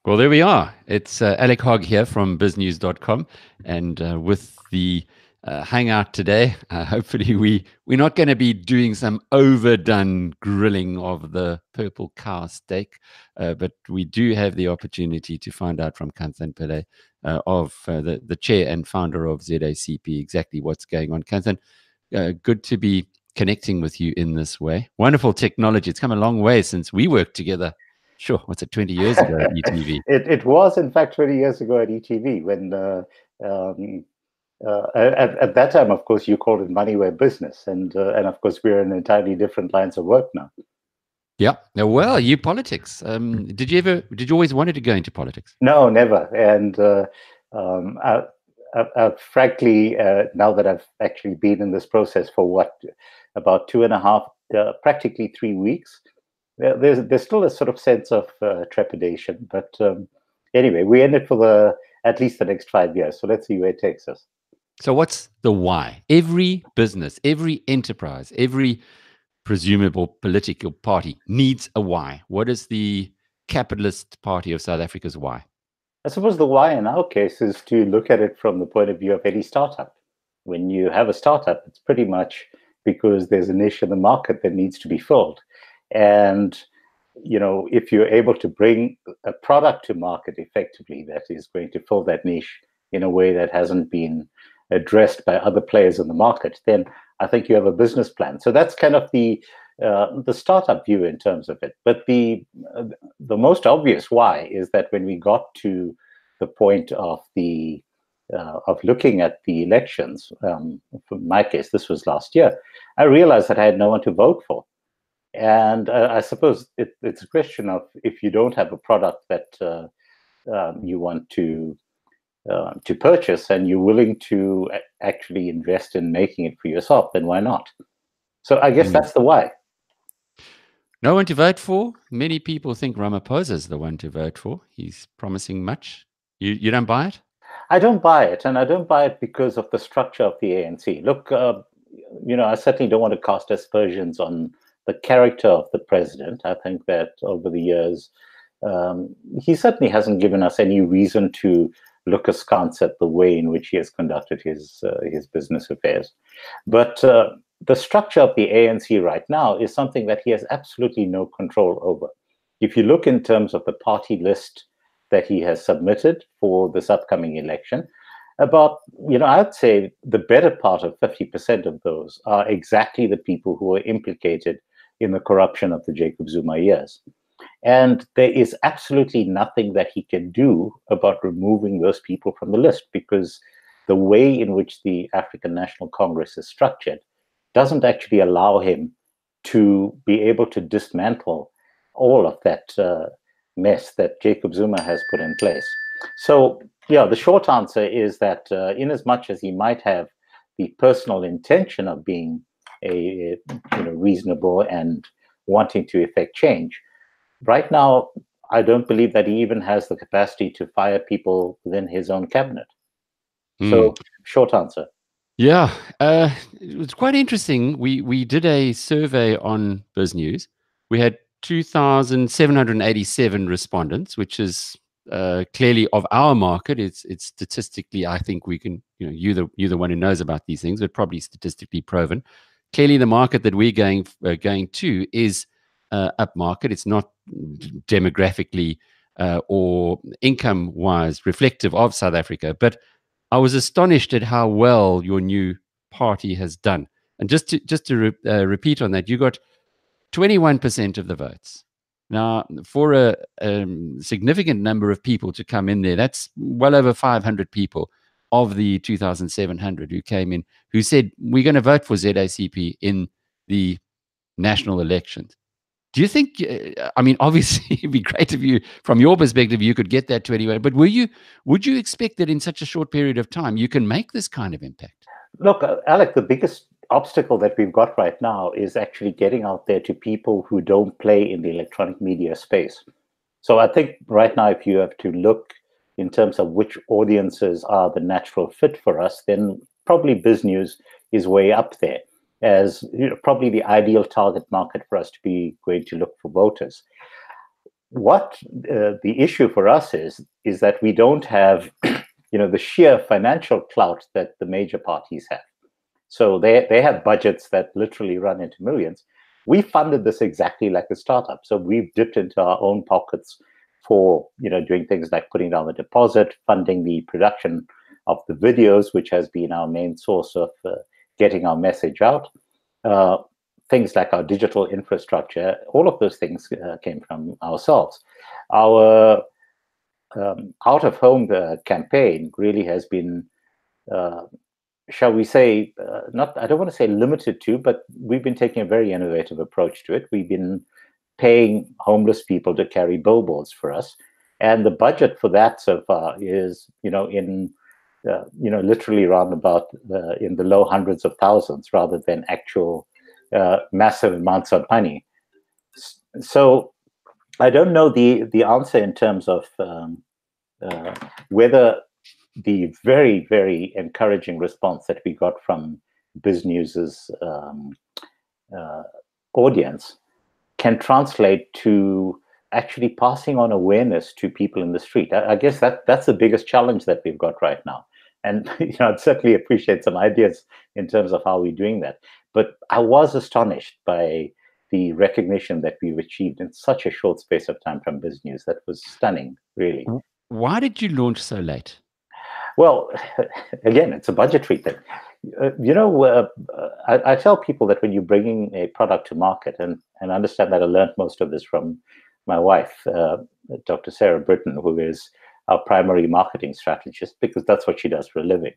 Well, there we are. It's Alec Hogg here from biznews.com. And with the hangout today, hopefully we're not going to be doing some overdone grilling of the purple cow steak, but we do have the opportunity to find out from Kanthan Pillay, the chair and founder of ZACP, exactly what's going on. Kanthan, good to be connecting with you in this way. Wonderful technology. It's come a long way since we worked together. Sure, what's it, 20 years ago at ETV? It was, in fact, 20 years ago at ETV when, at that time, of course, you called it money where business. And of course, we're in entirely different lines of work now. Yeah. Well, you politics. Did you always wanted to go into politics? No, never. And frankly, now that I've actually been in this process for about 2.5, practically 3 weeks, there's still a sort of sense of trepidation. But anyway, we're in it for at least the next 5 years. So let's see where it takes us. So what's the why? Every business, every enterprise, every presumable political party needs a why. What is the capitalist party of South Africa's why? I suppose the why in our case is to look at it from the point of view of any startup. When you have a startup, it's pretty much because there's a niche in the market that needs to be filled. And, if you're able to bring a product to market effectively that is going to fill that niche in a way that hasn't been addressed by other players in the market, then I think you have a business plan. So that's kind of the startup view in terms of it. But the most obvious why is that when we got to the point of looking at the elections, for my case, this was last year, I realized that I had no one to vote for. And I suppose it's a question of, if you don't have a product that you want to purchase and you're willing to actually invest in making it for yourself, then why not? So I guess that's the why. No one to vote for. Many people think Ramaphosa is the one to vote for. He's promising much. You don't buy it? I don't buy it, and I don't buy it because of the structure of the ANC. Look, I certainly don't want to cast aspersions on the character of the president. I think that over the years, he certainly hasn't given us any reason to look askance at the way in which he has conducted his business affairs. But the structure of the ANC right now is something that he has absolutely no control over. If you look in terms of the party list that he has submitted for this upcoming election, about, I'd say the better part of 50% of those are exactly the people who were implicated in the corruption of the Jacob Zuma years. And there is absolutely nothing that he can do about removing those people from the list, because the way in which the African National Congress is structured doesn't actually allow him to be able to dismantle all of that mess that Jacob Zuma has put in place. So, yeah, the short answer is that in as much as he might have the personal intention of being a reasonable and wanting to effect change, right now, I don't believe that he even has the capacity to fire people within his own cabinet. So, short answer. Yeah, it's quite interesting. We did a survey on BizNews. We had 2,787 respondents, which is clearly of our market. It's statistically, I think we can, you're the one who knows about these things, but probably statistically proven. Clearly, the market that we're going to is upmarket. It's not demographically or income-wise reflective of South Africa, but I was astonished at how well your new party has done. And just to repeat on that, you got 21% of the votes. Now, for a significant number of people to come in there, that's well over 500 people of the 2,700 who came in, who said, we're going to vote for ZACP in the national elections. Do you think, obviously it'd be great if you, from your perspective, you could get that 21, but would you expect that in such a short period of time, you can make this kind of impact? Look, Alec, the biggest obstacle that we've got right now is actually getting out there to people who don't play in the electronic media space. So I think right now, if you have to look in terms of which audiences are the natural fit for us, then probably BizNews is way up there as probably the ideal target market for us to be going to look for voters. what the issue for us is that we don't have, the sheer financial clout that the major parties have. So they have budgets that literally run into millions. We funded this exactly like a startup. So we've dipped into our own pockets for doing things like putting down the deposit, funding the production of the videos, which has been our main source of getting our message out. Things like our digital infrastructure, all of those things came from ourselves. Our out-of-home campaign really has been, shall we say, I don't want to say limited to, but we've been taking a very innovative approach to it. We've been paying homeless people to carry billboards for us. And the budget for that so far is, literally around about in the low hundreds of thousands rather than actual massive amounts of money. So I don't know the answer in terms of whether the very, very encouraging response that we got from BizNews's audience can translate to actually passing on awareness to people in the street. I guess that's the biggest challenge that we've got right now. And I'd certainly appreciate some ideas in terms of how we're doing that. But I was astonished by the recognition that we've achieved in such a short space of time from BizNews. That was stunning, really. Why did you launch so late? Well, again, it's a budgetary thing. I tell people that when you're bringing a product to market, and I understand that I learned most of this from my wife, Dr. Sarah Britton, who is our primary marketing strategist, because that's what she does for a living.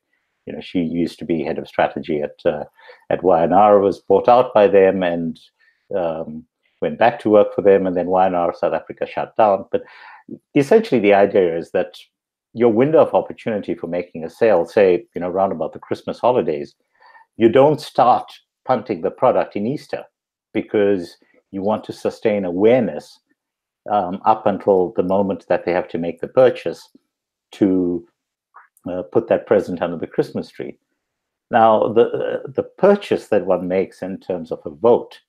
She used to be head of strategy at Y&R, was bought out by them, and went back to work for them, and then Y&R South Africa shut down. But essentially, the idea is that your window of opportunity for making a sale, say, around about the Christmas holidays, you don't start punting the product in Easter, because you want to sustain awareness up until the moment that they have to make the purchase to put that present under the Christmas tree. Now, the purchase that one makes in terms of a vote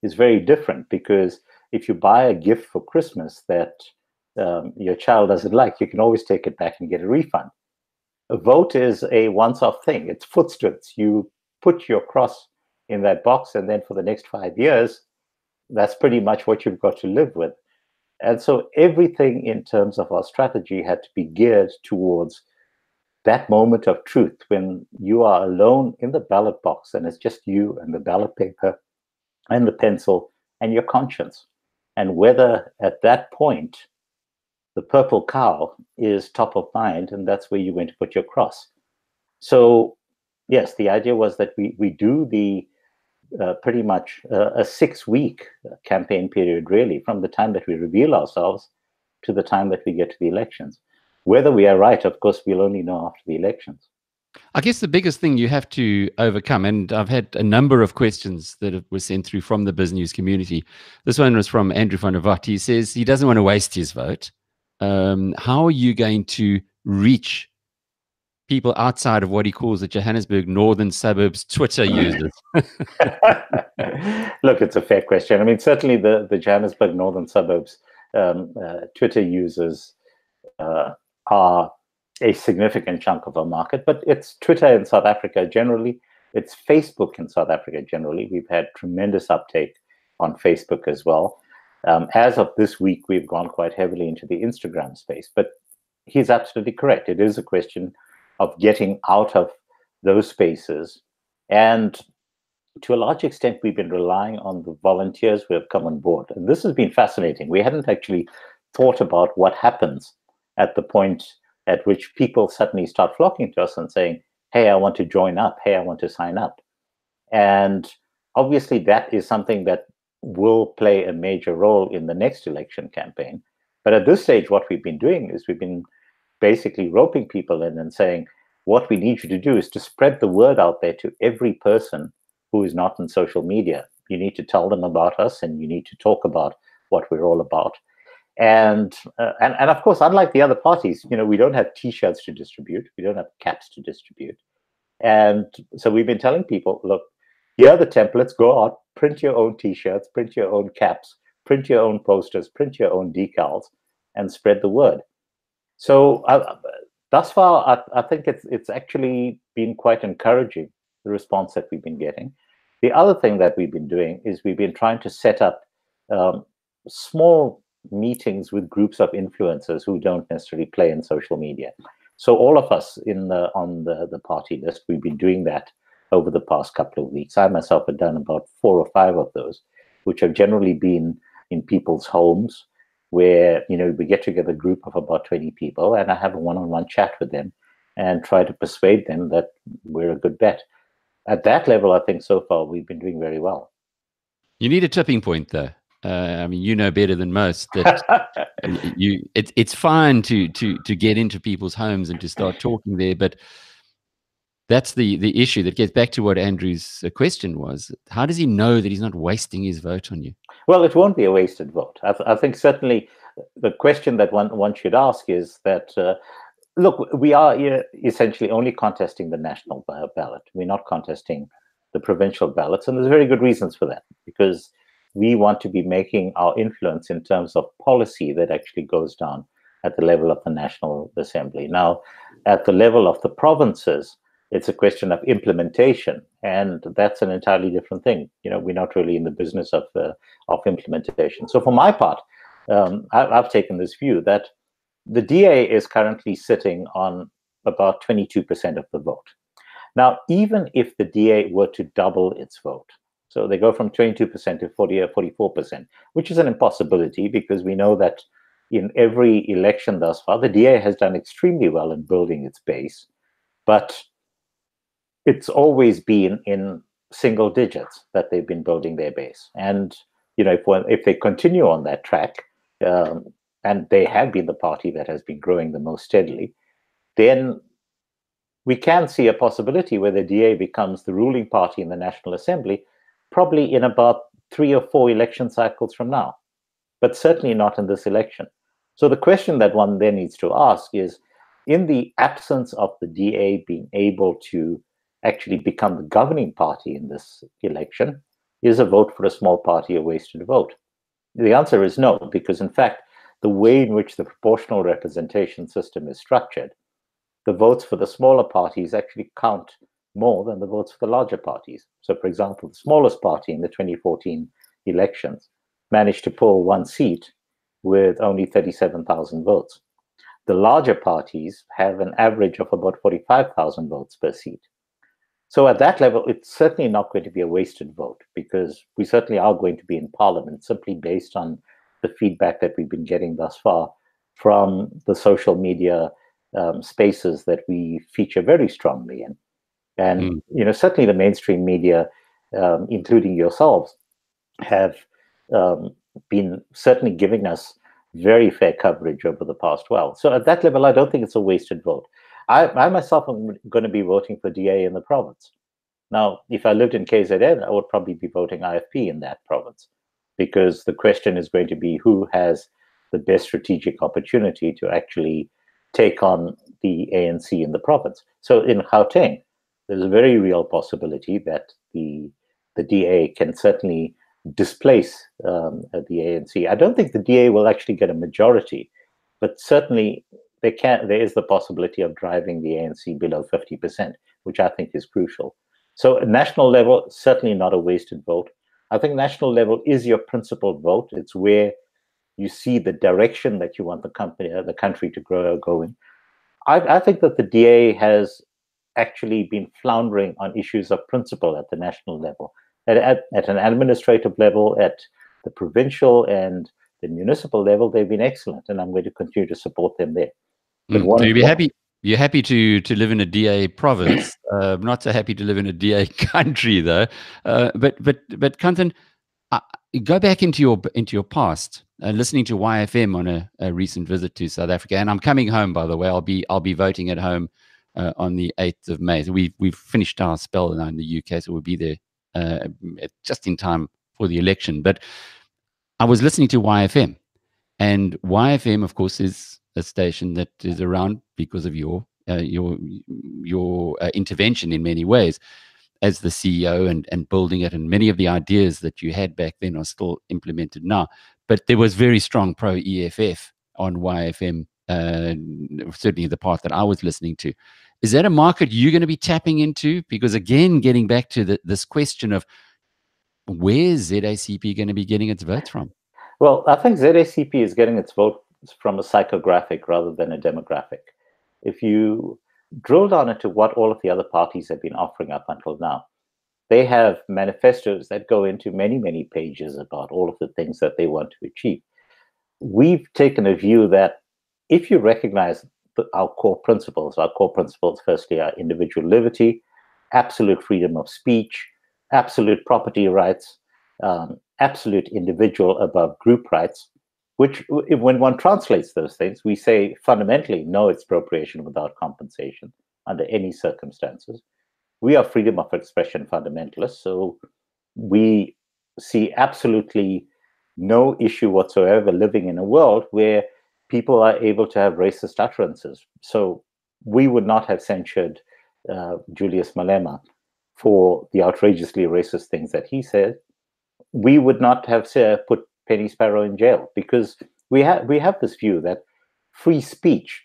is very different, because if you buy a gift for Christmas that your child doesn't like, you can always take it back and get a refund. A vote is a once-off thing. It's footsteps. You put your cross in that box, and then for the next 5 years, that's pretty much what you've got to live with. And so everything in terms of our strategy had to be geared towards that moment of truth when you are alone in the ballot box, and it's just you and the ballot paper and the pencil and your conscience. And whether at that point the purple cow is top of mind, and that's where you're going to put your cross. So yes, the idea was that we do the pretty much a 6-week campaign period, really, from the time that we reveal ourselves to the time that we get to the elections. Whether we are right, of course, we'll only know after the elections. I guess the biggest thing you have to overcome, and I've had a number of questions that were sent through from the BizNews community. This one was from Andrew van der Walt. He says he doesn't want to waste his vote. How are you going to reach people outside of what he calls the Johannesburg Northern Suburbs Twitter users? Look, it's a fair question. I mean, certainly the Johannesburg Northern Suburbs Twitter users are a significant chunk of our market, but it's Twitter in South Africa generally. It's Facebook in South Africa generally. We've had tremendous uptake on Facebook as well. As of this week, we've gone quite heavily into the Instagram space, but he's absolutely correct. It is a question of getting out of those spaces. And to a large extent, we've been relying on the volunteers who have come on board. And this has been fascinating. We hadn't actually thought about what happens at the point at which people suddenly start flocking to us and saying, hey, I want to join up. Hey, I want to sign up. And obviously, that is something that will play a major role in the next election campaign. But at this stage, what we've been doing is we've been basically roping people in and saying, what we need you to do is to spread the word out there to every person who is not in social media. You need to tell them about us, and you need to talk about what we're all about. And of course, unlike the other parties, we don't have T-shirts to distribute. We don't have caps to distribute. And so we've been telling people, look, here are the templates. Go out, print your own T-shirts, print your own caps, print your own posters, print your own decals, and spread the word. So thus far, I think it's actually been quite encouraging, the response that we've been getting. The other thing that we've been doing is we've been trying to set up small meetings with groups of influencers who don't necessarily play in social media. So all of us on the party list, we've been doing that over the past couple of weeks. I myself have done about 4 or 5 of those, which have generally been in people's homes, where we get together a group of about 20 people, and I have a one-on-one chat with them and try to persuade them that we're a good bet. At that level, I think so far we've been doing very well. You need a tipping point, though. I mean, you know better than most that it's fine to get into people's homes and to start talking there, but that's the issue that gets back to what Andrew's question was. How does he know that he's not wasting his vote on you? Well, it won't be a wasted vote. I think certainly the question that one should ask is that, look, we are essentially only contesting the national ballot. We're not contesting the provincial ballots, and there's very good reasons for that, because we want to be making our influence in terms of policy that actually goes down at the level of the National Assembly. Now, at the level of the provinces, it's a question of implementation, and that's an entirely different thing. We're not really in the business of implementation. So for my part, I've taken this view that the DA is currently sitting on about 22% of the vote. Now, even if the DA were to double its vote, so they go from 22% to 40 or 44%, which is an impossibility, because we know that in every election thus far, the DA has done extremely well in building its base, but it's always been in single digits that they've been building their base. And if they continue on that track, and they have been the party that has been growing the most steadily, then we can see a possibility where the DA becomes the ruling party in the National Assembly, probably in about 3 or 4 election cycles from now, but certainly not in this election. So the question that one then needs to ask is, in the absence of the DA being able to actually become the governing party in this election, is a vote for a small party a wasted vote? The answer is no, because in fact, the way in which the proportional representation system is structured, the votes for the smaller parties actually count more than the votes for the larger parties. So, for example, the smallest party in the 2014 elections managed to pull 1 seat with only 37,000 votes. The larger parties have an average of about 45,000 votes per seat. So at that level, it's certainly not going to be a wasted vote, because we certainly are going to be in Parliament simply based on the feedback that we've been getting thus far from the social media spaces that we feature very strongly in. And certainly the mainstream media, including yourselves, have been certainly giving us very fair coverage over the past while. So at that level, I don't think it's a wasted vote. I myself am going to be voting for DA in the province. Now, if I lived in KZN, I would probably be voting IFP in that province, because the question is going to be who has the best strategic opportunity to actually take on the ANC in the province. So in Gauteng, there's a very real possibility that the DA can certainly displace the ANC. I don't think the DA will actually get a majority, but certainly there is the possibility of driving the ANC below 50%, which I think is crucial. So at national level, certainly not a wasted vote. I think national level is your principal vote. It's where you see the direction that you want the country to go in. I think that the DA has actually been floundering on issues of principle at the national level. At an administrative level, at the provincial and the municipal level, they've been excellent, and I'm going to continue to support them there. So you're happy to live in a DA province, not so happy to live in a DA country, though. But Kanthan, go back into your past. Listening to YFM on a recent visit to South Africa, and I'm coming home, by the way. I'll be voting at home on the 8th of May. So we've finished our spell now in the UK, so we'll be there just in time for the election. But I was listening to YFM, and YFM, of course, is a station that is around because of your intervention in many ways as the CEO and building it, and many of the ideas that you had back then are still implemented now. but there was very strong pro-EFF on YFM, certainly the part that I was listening to. Is that a market you're going to be tapping into? Because again, getting back to this question of where's ZACP going to be getting its votes from? Well, I think ZACP is getting its vote from a psychographic rather than a demographic. If you drill down into what all of the other parties have been offering up until now, they have manifestos that go into many, many pages about all of the things that they want to achieve. We've taken a view that if you recognize our core principles firstly are individual liberty, absolute freedom of speech, absolute property rights, absolute individual above group rights, which when one translates those things, we say fundamentally no expropriation without compensation under any circumstances. We are freedom of expression fundamentalists, so we see absolutely no issue whatsoever living in a world where people are able to have racist utterances. So we would not have censured Julius Malema for the outrageously racist things that he said. We would not have put Penny Sparrow in jail, because we have this view that free speech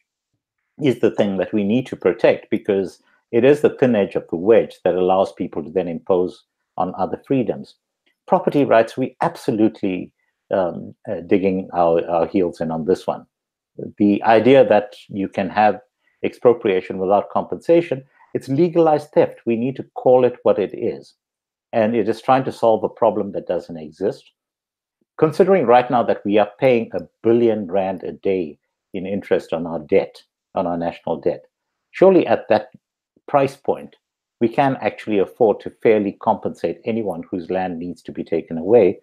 is the thing that we need to protect, because it is the thin edge of the wedge that allows people to then impose on other freedoms. Property rights, we absolutely digging our heels in on this one. The idea that you can have expropriation without compensation, it's legalized theft. We need to call it what it is. And it is trying to solve a problem that doesn't exist. Considering right now that we are paying R1 billion a day in interest on our debt, on our national debt, surely at that price point, we can actually afford to fairly compensate anyone whose land needs to be taken away.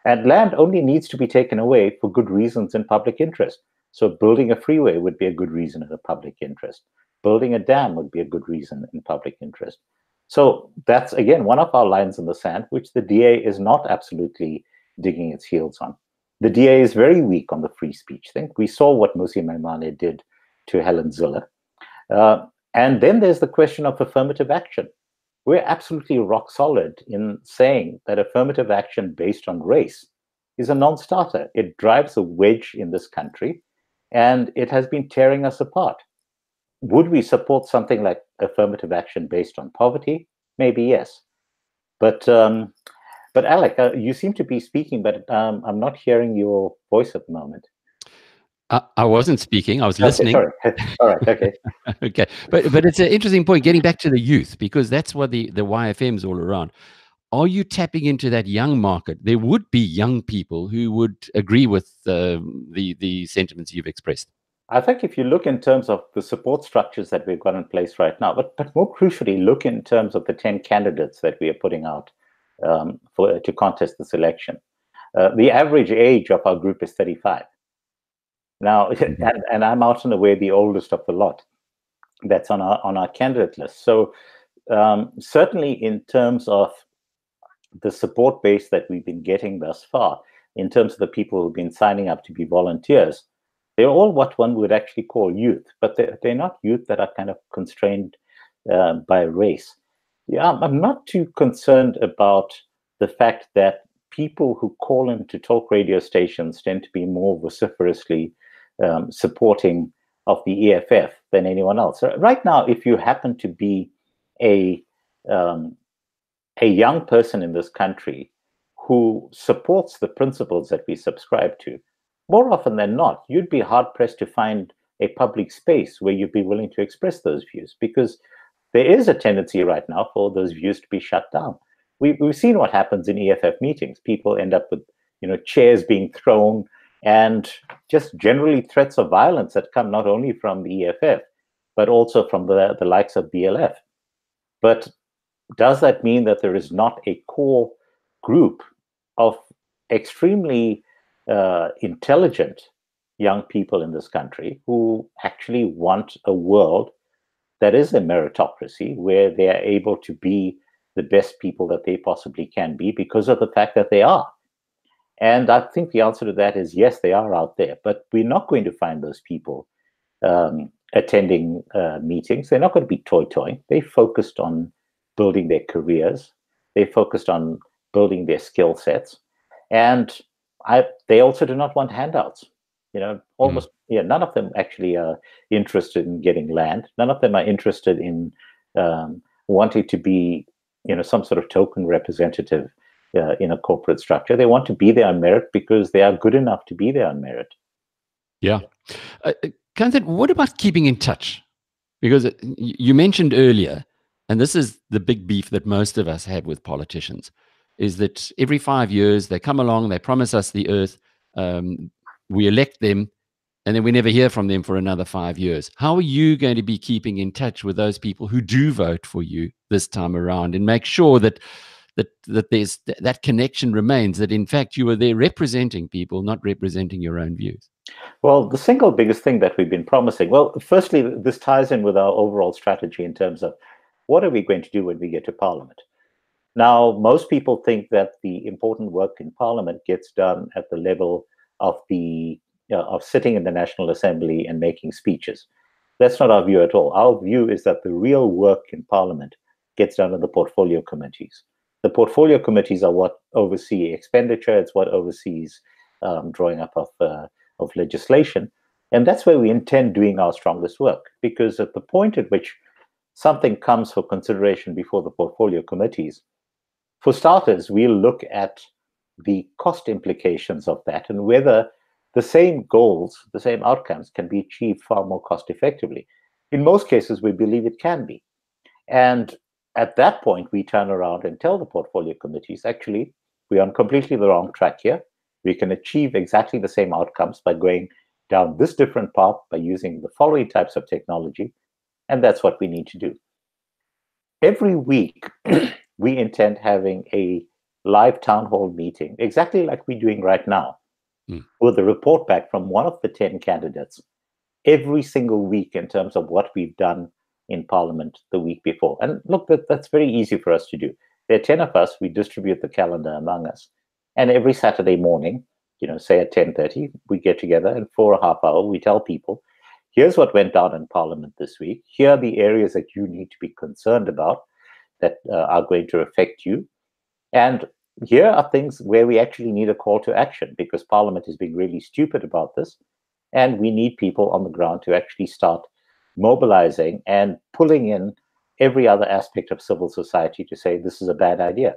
And land only needs to be taken away for good reasons in public interest. So building a freeway would be a good reason in the public interest. Building a dam would be a good reason in public interest. So that's, again, one of our lines in the sand, which the DA is not absolutely digging its heels on. The DA is very weak on the free speech thing. We saw what Musi Maimane did to Helen Zille. And then there's the question of affirmative action. We're absolutely rock solid in saying that affirmative action based on race is a non-starter. It drives a wedge in this country, and it has been tearing us apart. Would we support something like affirmative action based on poverty? Maybe yes. But Alec, you seem to be speaking, but I'm not hearing your voice at the moment. I wasn't speaking. I was listening. Sorry. All right. Okay. Okay. But it's an interesting point, getting back to the youth, because that's what the YFM is all around. Are you tapping into that young market? There would be young people who would agree with the sentiments you've expressed. I think if you look in terms of the support structures that we've got in place right now, but more crucially, look in terms of the 10 candidates that we are putting out to contest this election. The average age of our group is 35. Now, and I'm out and away the oldest of the lot that's on our candidate list. So certainly in terms of the support base that we've been getting thus far, in terms of the people who've been signing up to be volunteers, they're all what one would actually call youth, but they're not youth that are kind of constrained by race. Yeah, I'm not too concerned about the fact that people who call into talk radio stations tend to be more vociferously supporting of the EFF than anyone else. Right now, if you happen to be a young person in this country who supports the principles that we subscribe to, more often than not, you'd be hard-pressed to find a public space where you'd be willing to express those views, because there is a tendency right now for those views to be shut down. We've seen what happens in EFF meetings. People end up with chairs being thrown, and just generally threats of violence that come not only from the EFF, but also from the likes of BLF. But does that mean that there is not a core group of extremely intelligent young people in this country who actually want a world that is a meritocracy, where they are able to be the best people that they possibly can be because of the fact that they are? And I think the answer to that is yes, they are out there, but we're not going to find those people attending meetings. They're not going to be toy-toying. They focused on building their careers. They focused on building their skill sets. And they also do not want handouts. Almost none of them actually are interested in getting land. None of them are interested in wanting to be, some sort of token representative in a corporate structure. They want to be there on merit because they are good enough to be there on merit. Yeah. Kanthan, what about keeping in touch? Because you mentioned earlier, and this is the big beef that most of us have with politicians, is that every 5 years they come along, they promise us the earth, we elect them, and then we never hear from them for another 5 years. How are you going to be keeping in touch with those people who do vote for you this time around, and make sure that there's that connection remains, that in fact you are there representing people, not representing your own views? Well, the single biggest thing that we've been promising, well, firstly, this ties in with our overall strategy in terms of what are we going to do when we get to Parliament. Now, most people think that the important work in Parliament gets done at the level of of sitting in the National Assembly and making speeches. That's not our view at all. Our view is that the real work in Parliament gets done in the portfolio committees. The portfolio committees are what oversee expenditure. It's what oversees drawing up of legislation. And that's where we intend doing our strongest work, because at the point at which something comes for consideration before the portfolio committees, for starters, we'll look at the cost implications of that and whether the same goals, the same outcomes can be achieved far more cost effectively. In most cases, we believe it can be. And at that point, we turn around and tell the portfolio committees, actually, we're on completely the wrong track here. We can achieve exactly the same outcomes by going down this different path, by using the following types of technology. And that's what we need to do. Every week, we intend having a live town hall meeting, exactly like we're doing right now, with a report back from one of the 10 candidates every single week in terms of what we've done in Parliament the week before. And look, that's very easy for us to do. There are 10 of us, we distribute the calendar among us. And every Saturday morning, say at 10:30, we get together, and for a half hour, we tell people, here's what went down in Parliament this week. Here are the areas that you need to be concerned about that are going to affect you. And here are things where we actually need a call to action, because Parliament is being really stupid about this. And we need people on the ground to actually start mobilizing and pulling in every other aspect of civil society to say this is a bad idea.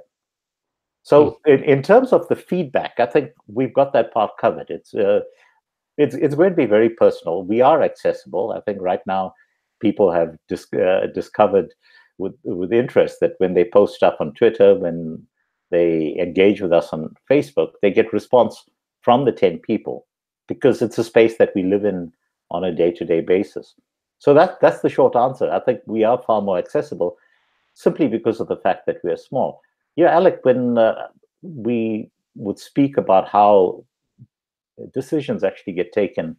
So in terms of the feedback, I think we've got that part covered. It's going to be very personal. We are accessible. I think right now people have discovered with interest that when they post stuff on Twitter, when they engage with us on Facebook, they get response from the 10 people, because it's a space that we live in on a day-to-day basis. So that's the short answer. I think we are far more accessible simply because of the fact that we are small. Alec, when we would speak about how decisions actually get taken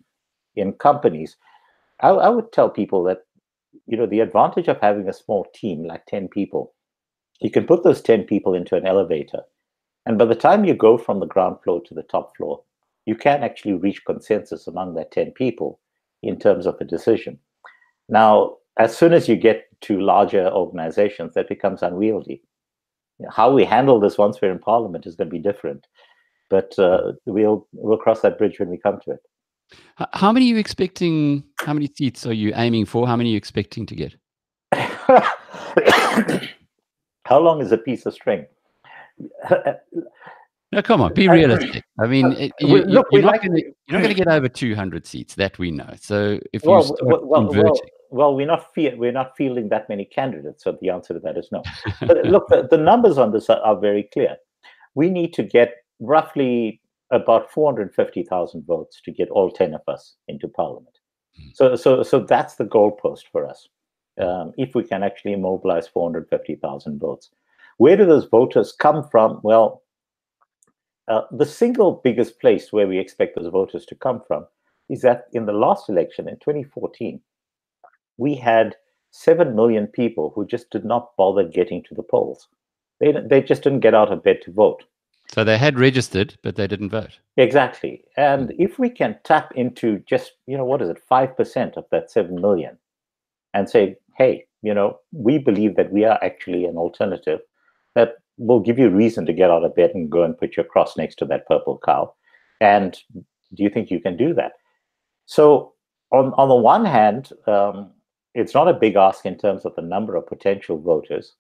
in companies, I would tell people that, the advantage of having a small team, like 10 people, you can put those 10 people into an elevator. And by the time you go from the ground floor to the top floor, you can actually reach consensus among that 10 people in terms of a decision. Now, as soon as you get to larger organizations, that becomes unwieldy. How we handle this once we're in Parliament is going to be different, but we'll cross that bridge when we come to it. How many are you expecting? How many seats are you aiming for? How many are you expecting to get? How long is a piece of string? No, come on, be realistic. I mean, you're not going to get over 200 seats, that we know. So if you start converting. Well, we're not fielding that many candidates, so the answer to that is no. But look, the numbers on this are very clear. We need to get roughly about 450,000 votes to get all 10 of us into Parliament. So that's the goalpost for us. If we can actually mobilize 450,000 votes, where do those voters come from? Well, the single biggest place where we expect those voters to come from is that in the last election in 2014, we had 7 million people who just did not bother getting to the polls. They just didn't get out of bed to vote. So they had registered, but they didn't vote. Exactly. And if we can tap into just, 5% of that 7 million and say, hey, we believe that we are actually an alternative that will give you reason to get out of bed and go and put your cross next to that purple cow. And do you think you can do that? So on the one hand, it's not a big ask in terms of the number of potential voters.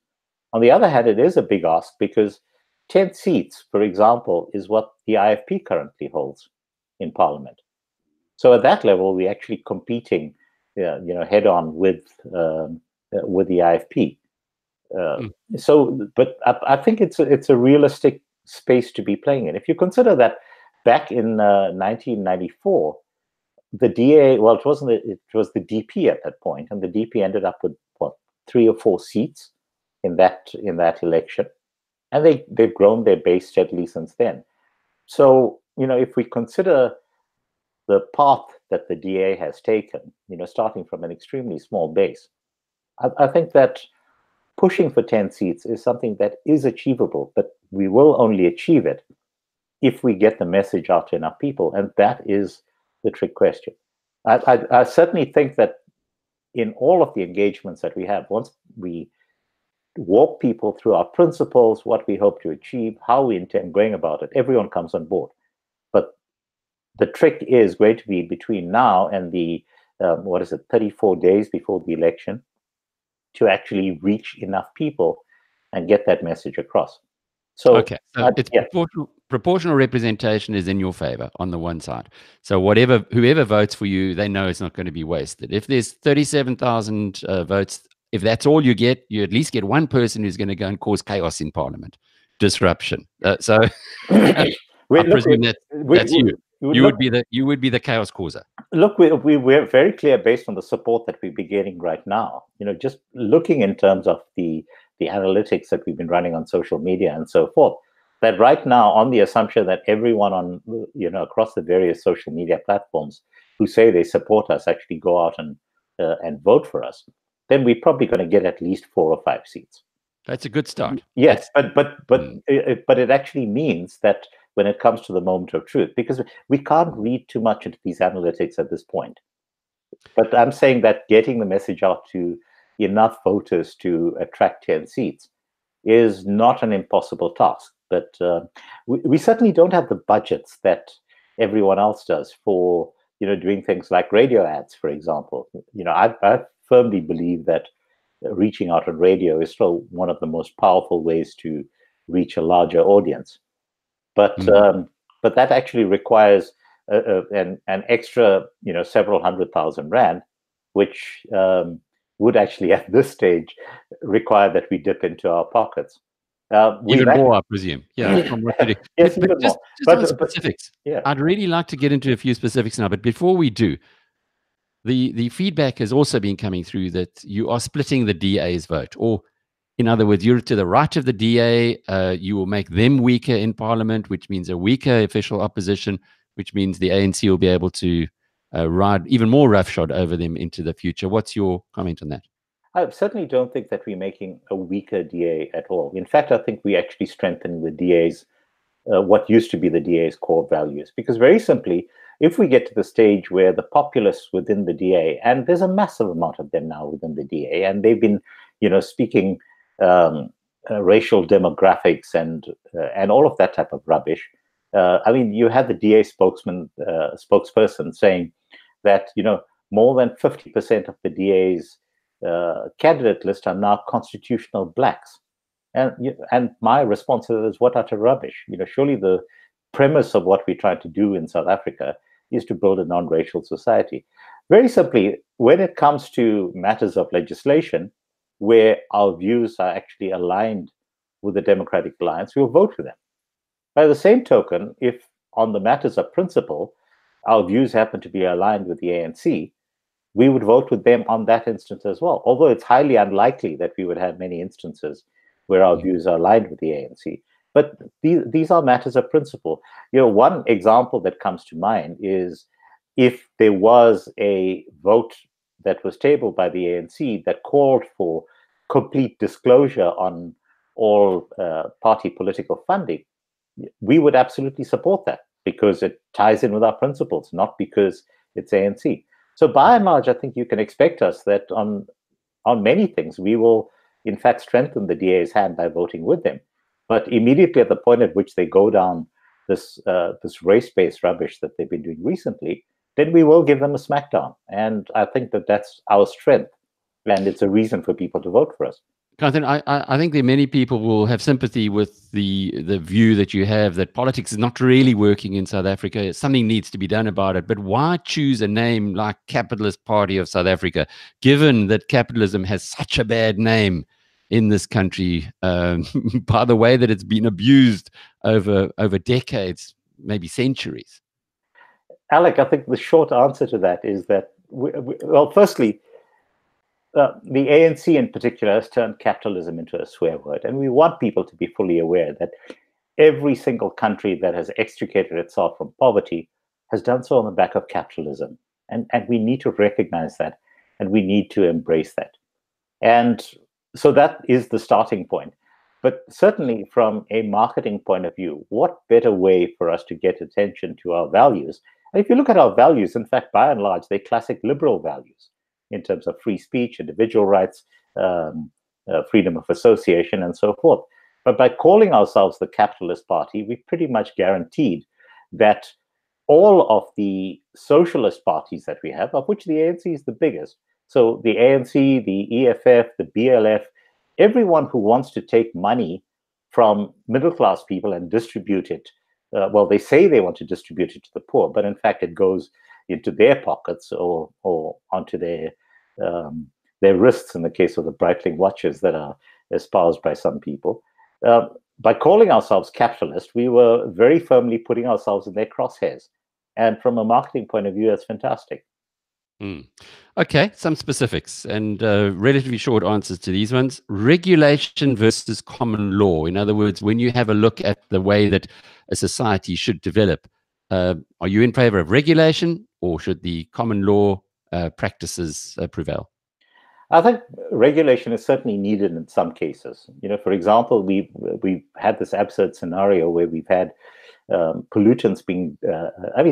On the other hand, it is a big ask because 10 seats, for example, is what the IFP currently holds in Parliament. So at that level, we're actually competing, head on with the IFP. But I think it's a realistic space to be playing in. If you consider that back in 1994, the DA, well, it wasn't, it was the DP at that point, and the DP ended up with what, 3 or 4 seats in that election, and they've grown their base steadily since then. So if we consider the path that the DA has taken, starting from an extremely small base, I think that pushing for 10 seats is something that is achievable, but we will only achieve it if we get the message out to enough people, and that is the trick question. I certainly think that in all of the engagements that we have, once we walk people through our principles, what we hope to achieve, how we intend going about it, everyone comes on board. But the trick is going to be between now and the 34 days before the election, to actually reach enough people and get that message across. So, okay, so it's proportional representation is in your favor on the one side. So whoever votes for you, they know it's not going to be wasted. If there's 37,000 votes, if that's all you get, you at least get one person who's going to go and cause chaos in Parliament, disruption. So I presume that's you. You would be the chaos causer. Look, we're very clear based on the support that we've been getting right now. Just looking in terms of the analytics that we've been running on social media and so forth, that right now, on the assumption that everyone on across the various social media platforms who say they support us actually go out and vote for us, then we're probably going to get at least 4 or 5 seats. That's a good start. Yes, but it actually means that when it comes to the moment of truth, because we can't read too much into these analytics at this point. But I'm saying that getting the message out to enough voters to attract 10 seats is not an impossible task. But we certainly don't have the budgets that everyone else does for doing things like radio ads, for example. I firmly believe that reaching out on radio is still one of the most powerful ways to reach a larger audience. But that actually requires an extra, several $100,000, which would actually at this stage require that we dip into our pockets. Even more, I presume. Yeah. From what you do. Yes, but even just more. on the specifics. Yeah. I'd really like to get into a few specifics now. But before we do, the feedback has also been coming through that you are splitting the DA's vote, or in other words, you're to the right of the DA. You will make them weaker in Parliament, which means a weaker official opposition, which means the ANC will be able to ride even more roughshod over them into the future. What's your comment on that? I certainly don't think that we're making a weaker DA at all. In fact, I think we actually strengthen the DA's, what used to be the DA's core values. Because very simply, if we get to the stage where the populace within the DA, and there's a massive amount of them now within the DA, and they've been, speaking racial demographics and all of that type of rubbish. I mean, you had the DA spokesperson saying that more than 50% of the DA's candidate list are now constitutional blacks, and my response is, what utter rubbish! Surely the premise of what we're trying to do in South Africa is to build a non-racial society. Very simply, when it comes to matters of legislation, where our views are actually aligned with the Democratic Alliance, we'll vote for them. By the same token, if on the matters of principle, our views happen to be aligned with the ANC, we would vote with them on that instance as well. Although it's highly unlikely that we would have many instances where our views are aligned with the ANC. But these are matters of principle. One example that comes to mind is if there was a vote that was tabled by the ANC that called for complete disclosure on all party political funding, we would absolutely support that because it ties in with our principles, not because it's ANC. So by and large, I think you can expect us that on many things, we will in fact strengthen the DA's hand by voting with them. But immediately at the point at which they go down this race-based rubbish that they've been doing recently, then we will give them a smackdown. And I think that that's our strength, and it's a reason for people to vote for us. Jonathan, I think that many people will have sympathy with the view that you have that politics is not really working in South Africa. Something needs to be done about it. But why choose a name like Capitalist Party of South Africa, given that capitalism has such a bad name in this country, by the way that it's been abused over decades, maybe centuries? Alec, I think the short answer to that is that, well, firstly, the ANC in particular has turned capitalism into a swear word. And we want people to be fully aware that every single country that has extricated itself from poverty has done so on the back of capitalism. And we need to recognize that, and we need to embrace that. And so that is the starting point. But certainly from a marketing point of view, what better way for us to get attention to our values? And if you look at our values, in fact, by and large, they're classic liberal values in terms of free speech, individual rights, freedom of association, and so forth. But by calling ourselves the Capitalist Party, we pretty much guaranteed that all of the socialist parties that we have, of which the ANC is the biggest, so the ANC, the EFF, the BLF, everyone who wants to take money from middle-class people and distribute it, well, they say they want to distribute it to the poor, but in fact it goes into their pockets or onto their wrists in the case of the Breitling watches that are espoused by some people. By calling ourselves capitalist, we were very firmly putting ourselves in their crosshairs. And from a marketing point of view, that's fantastic. Okay, some specifics and relatively short answers to these ones. Regulation versus common law. In other words, when you have a look at the way that a society should develop, are you in favor of regulation, or should the common law practices prevail? I think regulation is certainly needed in some cases. For example, we've had this absurd scenario where we've had pollutants being,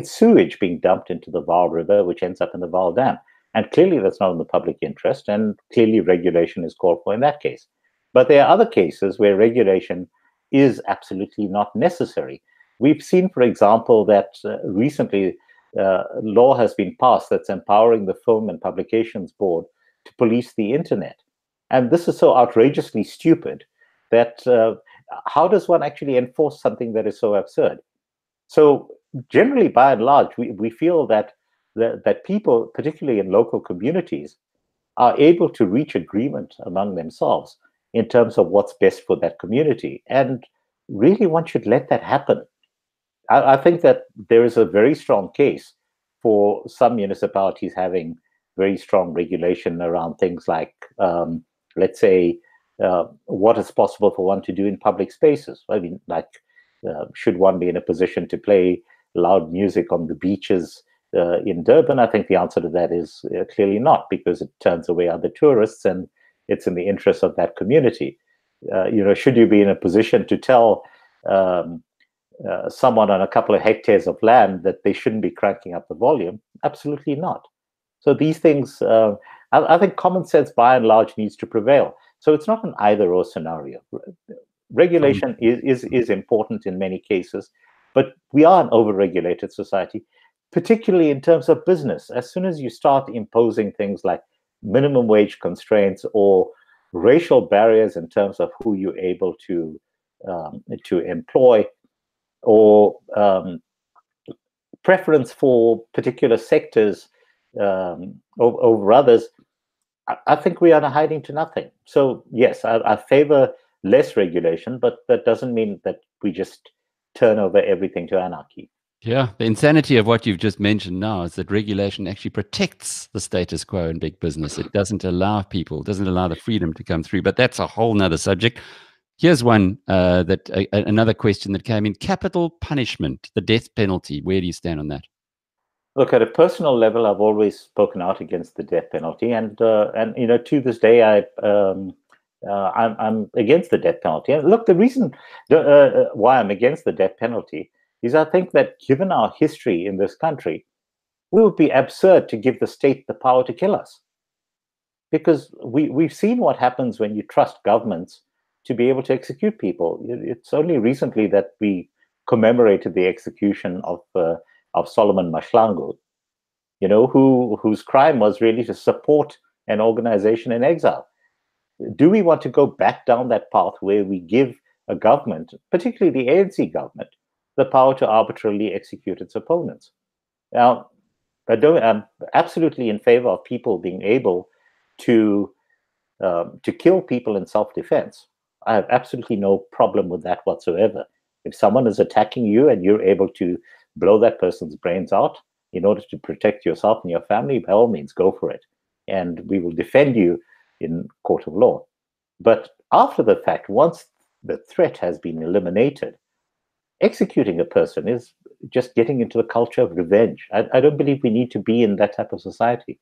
sewage being dumped into the Vaal River, which ends up in the Vaal Dam. And clearly that's not in the public interest, and clearly regulation is called for in that case. But there are other cases where regulation is absolutely not necessary. We've seen, for example, that recently law has been passed that's empowering the Film and Publications Board to police the internet. And this is so outrageously stupid that how does one actually enforce something that is so absurd? So generally, by and large, we feel that people, particularly in local communities, are able to reach agreement among themselves in terms of what's best for that community. And really, one should let that happen. I think that there is a very strong case for some municipalities having very strong regulation around things like, let's say, what is possible for one to do in public spaces. I mean, like, should one be in a position to play loud music on the beaches in Durban? I think the answer to that is clearly not, because it turns away other tourists and it's in the interest of that community. Should you be in a position to tell someone on a couple of hectares of land that they shouldn't be cranking up the volume? Absolutely not. So these things, I think common sense by and large needs to prevail. So it's not an either-or scenario. Regulation is important in many cases, but we are an over-regulated society, particularly in terms of business. As soon as you start imposing things like minimum wage constraints or racial barriers in terms of who you're able to employ, or preference for particular sectors over others, I think we are hiding to nothing. So yes, I favor less regulation, but that doesn't mean that we just turn over everything to anarchy. Yeah, the insanity of what you've just mentioned now is that regulation actually protects the status quo in big business. It doesn't allow the freedom to come through. But that's a whole nother subject. Here's one another question that came in: capital punishment, the death penalty. Where do you stand on that? Look, at a personal level, I've always spoken out against the death penalty, and to this day, I'm against the death penalty. And look, the reason why I'm against the death penalty is I think that given our history in this country, it would be absurd to give the state the power to kill us, because we've seen what happens when you trust governments to be able to execute people. It's only recently that we commemorated the execution of Solomon Mahlangu, whose crime was really to support an organization in exile. Do we want to go back down that path where we give a government, particularly the ANC government, the power to arbitrarily execute its opponents? Now, I'm absolutely in favor of people being able to kill people in self-defense. I have absolutely no problem with that whatsoever. If someone is attacking you and you're able to blow that person's brains out in order to protect yourself and your family, by all means, go for it. And we will defend you in court of law. But after the fact, once the threat has been eliminated, executing a person is just getting into the culture of revenge. I don't believe we need to be in that type of society.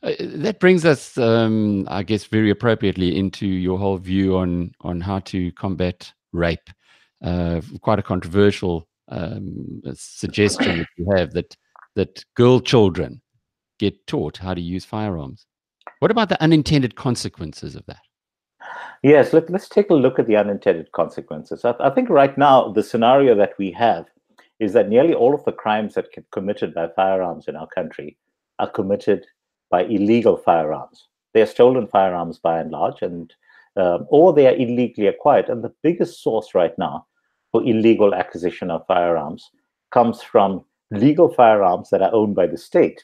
That brings us, I guess, very appropriately into your whole view on how to combat rape. Quite a controversial suggestion that you have that girl children get taught how to use firearms. What about the unintended consequences of that? Yes, let's take a look at the unintended consequences. I think right now the scenario that we have is that nearly all of the crimes that get committed by firearms in our country are committed by illegal firearms. They are stolen firearms by and large, or they are illegally acquired. And the biggest source right now for illegal acquisition of firearms comes from legal firearms that are owned by the state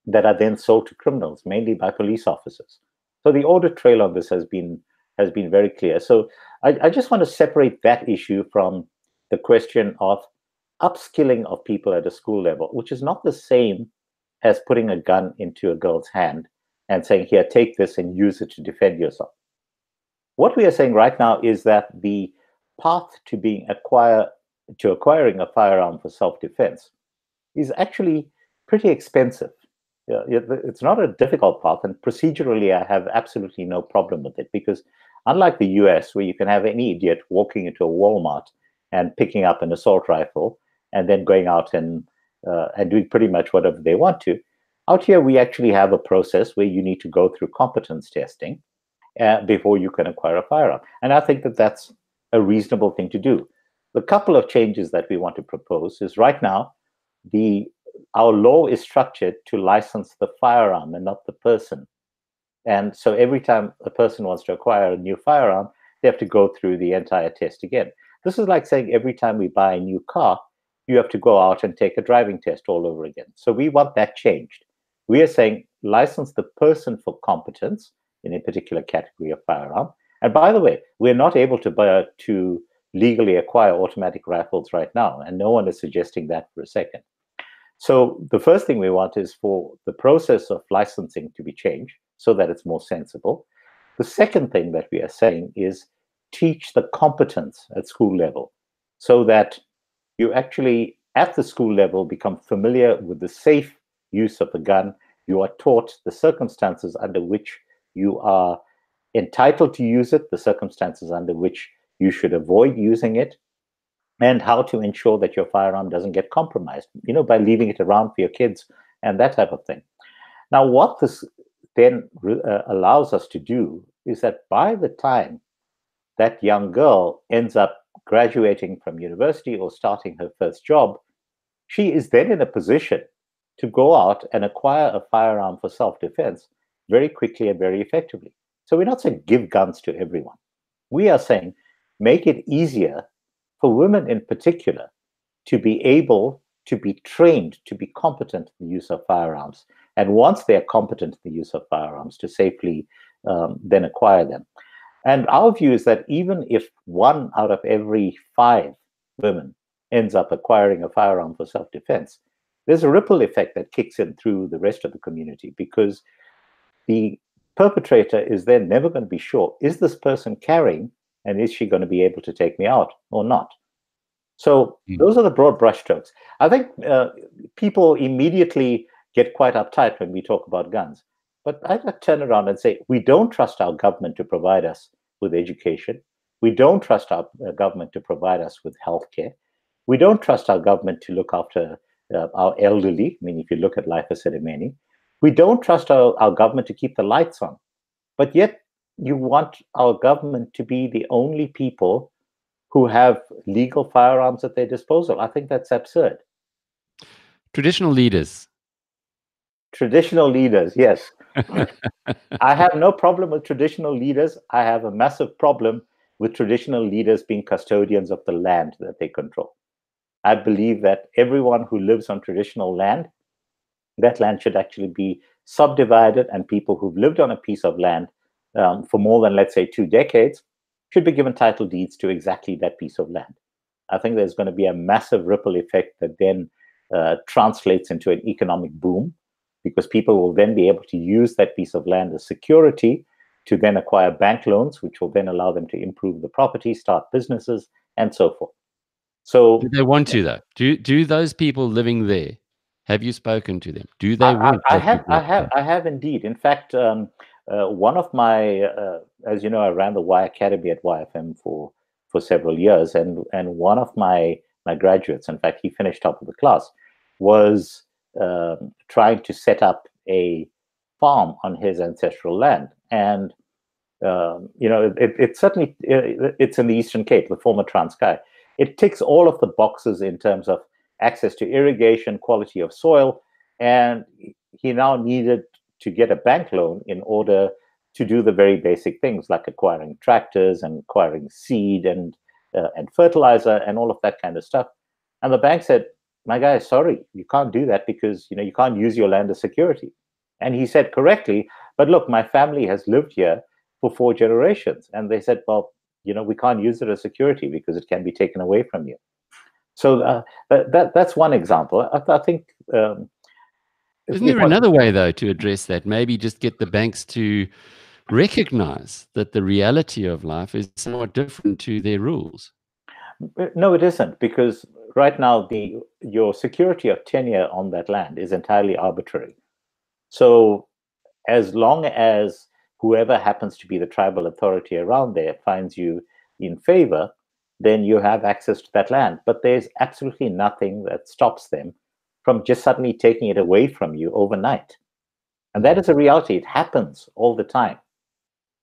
that are then sold to criminals, mainly by police officers. So the audit trail on this has been very clear. So I just want to separate that issue from the question of upskilling of people at a school level, which is not the same as putting a gun into a girl's hand and saying, here, take this and use it to defend yourself. What we are saying right now is that the path to acquiring a firearm for self-defense is actually pretty expensive. It's not a difficult path, and procedurally, I have absolutely no problem with it, because unlike the US, where you can have any idiot walking into a Walmart and picking up an assault rifle and then going out and doing pretty much whatever they want to, out here we actually have a process where you need to go through competence testing before you can acquire a firearm. And I think that that's a reasonable thing to do. The couple of changes that we want to propose is right now, our law is structured to license the firearm and not the person. And so every time a person wants to acquire a new firearm, they have to go through the entire test again. This is like saying every time we buy a new car, you have to go out and take a driving test all over again. So we want that changed. We are saying license the person for competence in a particular category of firearm. And by the way, we're not able to legally acquire automatic rifles right now, and no one is suggesting that for a second. So the first thing we want is for the process of licensing to be changed so that it's more sensible. The second thing that we are saying is teach the competence at school level so that you actually, at the school level, become familiar with the safe use of the gun. You are taught the circumstances under which you are entitled to use it, the circumstances under which you should avoid using it, and how to ensure that your firearm doesn't get compromised, by leaving it around for your kids and that type of thing. Now, what this then allows us to do is that by the time that young girl ends up graduating from university or starting her first job, she is then in a position to go out and acquire a firearm for self-defense very quickly and very effectively. So we're not saying give guns to everyone. We are saying make it easier for women in particular to be able to be trained, to be competent in the use of firearms. And once they're competent in the use of firearms, to safely then acquire them. And our view is that even if 1 out of every 5 women ends up acquiring a firearm for self-defense, there's a ripple effect that kicks in through the rest of the community, because the perpetrator is then never going to be sure, is this person carrying, and is she going to be able to take me out or not? So those are the broad brushstrokes. I think people immediately get quite uptight when we talk about guns. But I turn around and say, we don't trust our government to provide us with education. We don't trust our government to provide us with healthcare. We don't trust our government to look after our elderly. I mean, if you look at life as Sedimeni, we don't trust our government to keep the lights on. But yet you want our government to be the only people who have legal firearms at their disposal. I think that's absurd. Traditional leaders. Traditional leaders, yes. I have no problem with traditional leaders. I have a massive problem with traditional leaders being custodians of the land that they control. I believe that everyone who lives on traditional land, that land should actually be subdivided, and people who've lived on a piece of land for more than, let's say, 2 decades should be given title deeds to exactly that piece of land. I think there's going to be a massive ripple effect that then translates into an economic boom, because people will then be able to use that piece of land as security to then acquire bank loans, which will then allow them to improve the property, start businesses, and so forth. So, do they want to, though? Do those people living there, have you spoken to them? Do they want I what you've got? I have indeed. In fact, one of my, as you know, I ran the Y Academy at YFM for several years, and one of my graduates, in fact, he finished top of the class, was trying to set up a farm on his ancestral land, and it certainly it's in the Eastern Cape, the former Transkei. It ticks all of the boxes in terms of access to irrigation, quality of soil, and he now needed to get a bank loan in order to do the very basic things like acquiring tractors and acquiring seed and fertilizer and all of that kind of stuff. And the bank said, "My guy, sorry, you can't do that because you can't use your land as security." And he said correctly, "But look, my family has lived here for 4 generations." And they said, "Well, we can't use it as security because it can be taken away from you." So that's one example. I think. Isn't there another way, though, to address that? Maybe just get the banks to recognize that the reality of life is somewhat different to their rules. No, it isn't, because right now your security of tenure on that land is entirely arbitrary. So as long as whoever happens to be the tribal authority around there finds you in favor, then you have access to that land. But there's absolutely nothing that stops them from just suddenly taking it away from you overnight. And that is a reality. It happens all the time.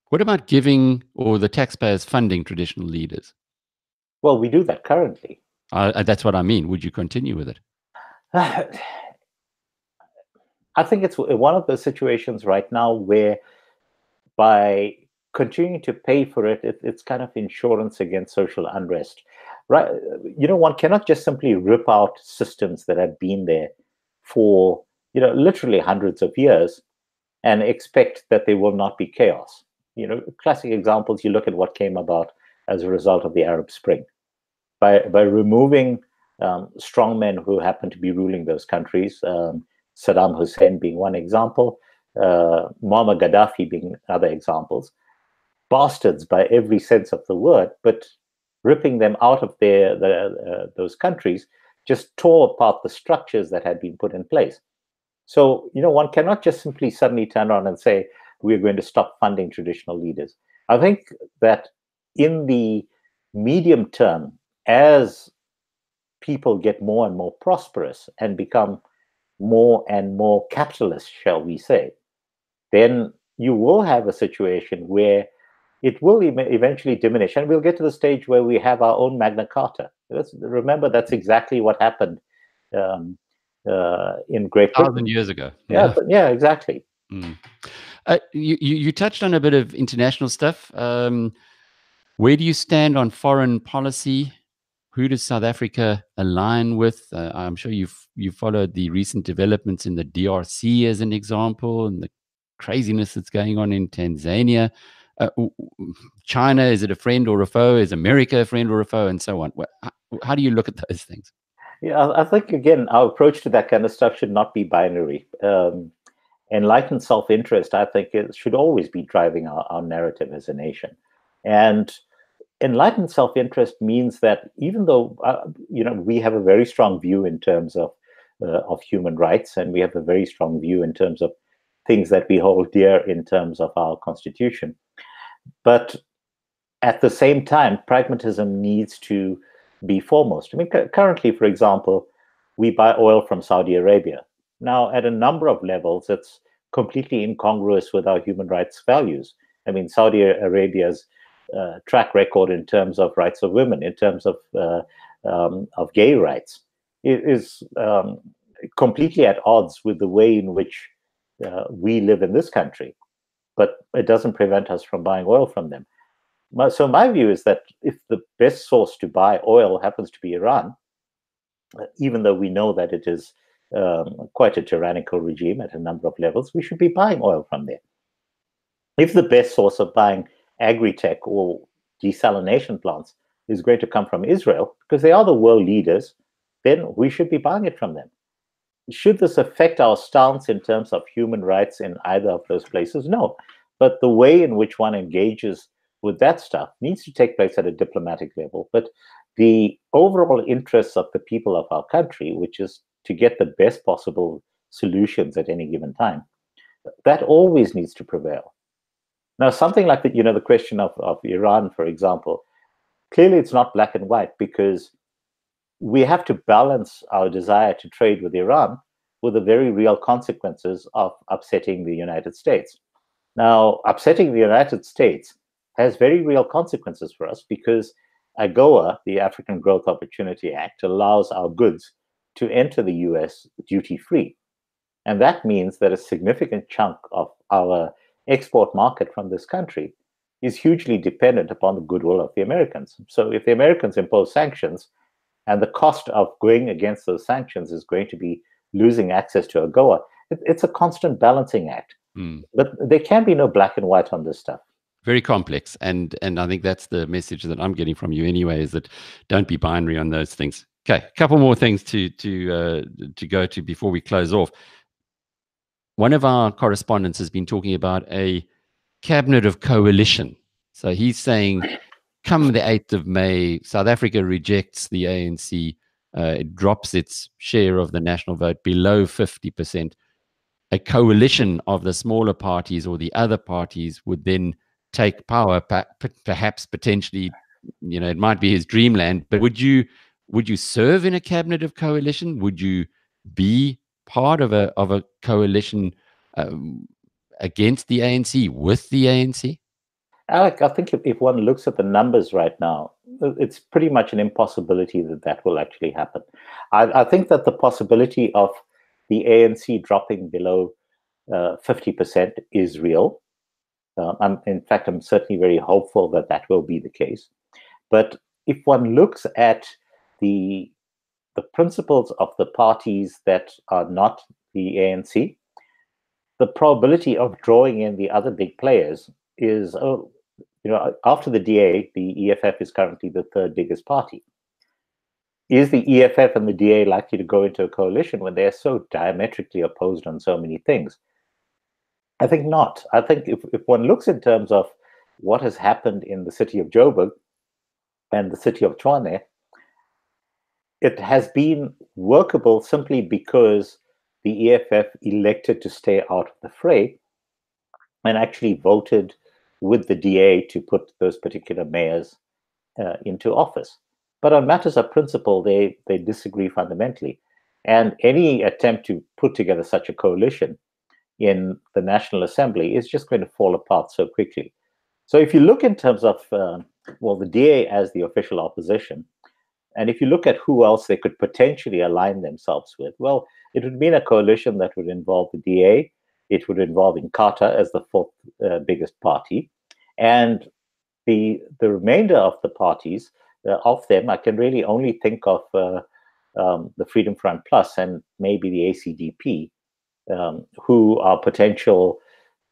What about giving or the taxpayers funding traditional leaders? Well, we do that currently. That's what I mean. Would you continue with it? I think it's one of those situations right now where by continuing to pay for it, it's kind of insurance against social unrest. Right? One cannot just simply rip out systems that have been there for, literally hundreds of years and expect that there will not be chaos. Classic examples, you look at what came about as a result of the Arab Spring. By removing strongmen who happen to be ruling those countries, Saddam Hussein being one example, Muammar Gaddafi being other examples, bastards by every sense of the word, but ripping them out of those countries just tore apart the structures that had been put in place. So, one cannot just simply suddenly turn around and say, we're going to stop funding traditional leaders. I think that in the medium term, as people get more and more prosperous and become more and more capitalist, shall we say, then you will have a situation where it will eventually diminish. And we'll get to the stage where we have our own Magna Carta. Remember, that's exactly what happened in Great Britain. 1,000 years ago. Yeah, exactly. Mm. You touched on a bit of international stuff. Where do you stand on foreign policy? Who does South Africa align with? I'm sure you followed the recent developments in the DRC as an example, and the craziness that's going on in Tanzania. China, is it a friend or a foe? Is America a friend or a foe? And so on. How do you look at those things? Yeah, I think, again, our approach to that kind of stuff should not be binary. Enlightened self-interest, I think, should always be driving our narrative as a nation. And enlightened self-interest means that even though we have a very strong view in terms of human rights, and we have a very strong view in terms of things that we hold dear in terms of our constitution, but at the same time, pragmatism needs to be foremost. I mean, currently, for example, we buy oil from Saudi Arabia. Now, at a number of levels, it's completely incongruous with our human rights values. I mean, Saudi Arabia's track record in terms of rights of women, in terms of gay rights, is completely at odds with the way in which we live in this country. But it doesn't prevent us from buying oil from them. So my view is that if the best source to buy oil happens to be Iran, even though we know that it is quite a tyrannical regime at a number of levels, we should be buying oil from there. If the best source of buying agri-tech or desalination plants is going to come from Israel, because they are the world leaders, then we should be buying it from them. Should this affect our stance in terms of human rights in either of those places? No. But the way in which one engages with that stuff needs to take place at a diplomatic level. But the overall interests of the people of our country, which is to get the best possible solutions at any given time, that always needs to prevail. Now, something like the question of Iran, for example, clearly it's not black and white, because we have to balance our desire to trade with Iran with the very real consequences of upsetting the United States. Now, upsetting the United States has very real consequences for us, because AGOA, the African Growth Opportunity Act, allows our goods to enter the US duty-free. And that means that a significant chunk of our export market from this country is hugely dependent upon the goodwill of the Americans. So if the Americans impose sanctions, and the cost of going against those sanctions is going to be losing access to AGOA, it's a constant balancing act. But there can be no black and white on this stuff. Very complex, and I think that's the message that I'm getting from you anyway, is that don't be binary on those things. Okay, a couple more things to go to before we close off. One of our correspondents has been talking about a cabinet of coalition. So he's saying, come the 8th of May, South Africa rejects the ANC. It drops its share of the national vote below 50%. A coalition of the smaller parties or the other parties would then take power, perhaps potentially, it might be his dreamland, but would you serve in a cabinet of coalition? Would you be part of a coalition against the ANC, with the ANC? Alec, I think if one looks at the numbers right now, it's pretty much an impossibility that will actually happen. I think that the possibility of the ANC dropping below 50% is real. In fact, I'm certainly very hopeful that will be the case. But if one looks at the principles of the parties that are not the ANC, the probability of drawing in the other big players is, after the DA, the EFF is currently the third biggest party. Is the EFF and the DA likely to go into a coalition when they're so diametrically opposed on so many things? I think not. I think if one looks in terms of what has happened in the city of Joburg and the city of Tshwane, it has been workable simply because the EFF elected to stay out of the fray and actually voted with the DA to put those particular mayors into office. But on matters of principle, they disagree fundamentally. And any attempt to put together such a coalition in the National Assembly is just going to fall apart so quickly. So if you look in terms of, the DA as the official opposition, and if you look at who else they could potentially align themselves with, well, it would mean a coalition that would involve the DA, it would involve Inkatha as the fourth biggest party, and the remainder of the parties, of them, I can really only think of the Freedom Front Plus and maybe the ACDP, who are potential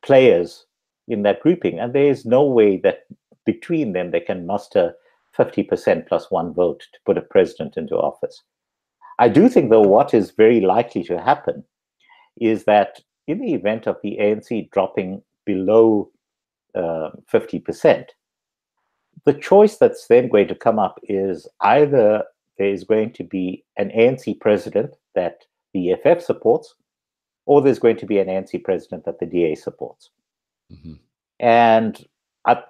players in that grouping. And there is no way that between them they can muster 50% plus one vote to put a president into office. I do think, though, what is very likely to happen is that in the event of the ANC dropping below 50%, the choice that's then going to come up is either there is going to be an ANC president that the EFF supports, or there's going to be an ANC president that the DA supports. Mm-hmm. And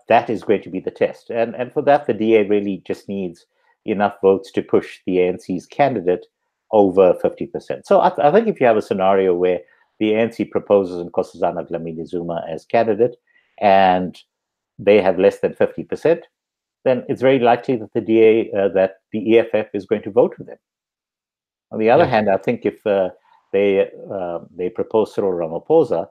that is going to be the test. And for that, the DA really just needs enough votes to push the ANC's candidate over 50%. So I think if you have a scenario where the ANC proposes Nkosazana Dlamini Zuma as candidate, and they have less than 50%, then it's very likely that that the EFF is going to vote with them. On the other hand, I think if they propose Cyril Ramaphosa